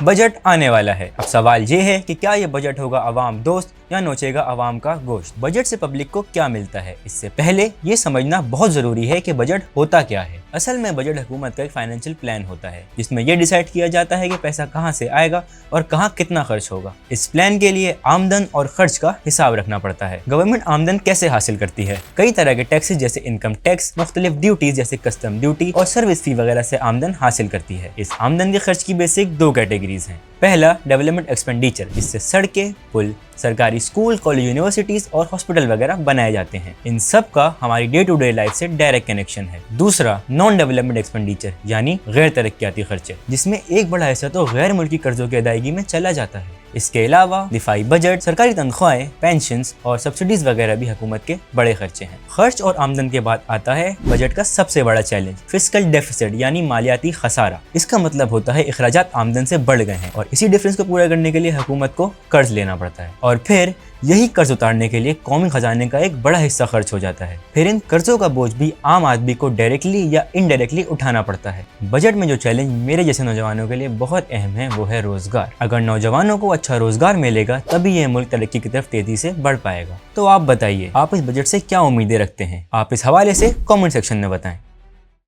Budget आने वाला है। अब सवाल ये है कि क्या ये बजट होगा अवाम दोस्त या नोचेगा अवाम का गोश्त। बजट से पब्लिक को क्या मिलता है, इससे पहले ये समझना बहुत जरूरी है कि बजट होता क्या है। असल में बजट हुकूमत का एक फाइनेंशियल प्लान होता है जिसमें यह डिसाइड किया जाता है कि पैसा कहां से आएगा और कहां कितना खर्च होगा। इस प्लान के लिए आमदन और खर्च का हिसाब रखना पड़ता है। गवर्नमेंट आमदन कैसे हासिल करती है? कई तरह के टैक्सेस जैसे इनकम टैक्स, मुख्तलिफ ड्यूटीज जैसे कस्टम ड्यूटी और सर्विस फी वगैरह से आमदन हासिल करती है। इस आमदन के खर्च की बेसिक दो कैटेगरीज हैं। पहला डेवलपमेंट एक्सपेंडिचर, जिससे सड़कें, पुल, सरकारी स्कूल, कॉलेज, यूनिवर्सिटीज और हॉस्पिटल वगैरह बनाए जाते हैं। इन सब का हमारी डे टू डे लाइफ से डायरेक्ट कनेक्शन है। दूसरा नॉन डेवलपमेंट एक्सपेंडिचर यानी गैर तरक्याती खर्चे, जिसमें एक बड़ा हिस्सा तो गैर मुल्की कर्जों की अदायगी में चला जाता है। इसके अलावा दिफाई बजट, सरकारी तनख्वाहें, पेंशन्स और सब्सिडीज वगैरह भी हुकूमत के बड़े खर्चे हैं। खर्च और आमदन के बाद आता है बजट का सबसे बड़ा चैलेंज, फिस्कल डेफिसिट यानी मालियाती खसारा। इसका मतलब होता है अखराजात आमदन से बढ़ गए हैं और इसी डिफरेंस को पूरा करने के लिए हुकूमत को कर्ज लेना पड़ता है और फिर यही कर्ज उतारने के लिए कौमी खजाने का एक बड़ा हिस्सा खर्च हो जाता है। फिर इन कर्जों का बोझ भी आम आदमी को डायरेक्टली या इनडायरेक्टली उठाना पड़ता है। बजट में जो चैलेंज मेरे जैसे नौजवानों के लिए बहुत अहम है वो है रोजगार। अगर नौजवानों को अच्छा रोजगार मिलेगा तभी यह मुल्क तरक्की की तरफ तेजी से बढ़ पाएगा। तो आप बताइए, आप इस बजट से क्या उम्मीदें रखते हैं? आप इस हवाले से कमेंट सेक्शन में बताएं।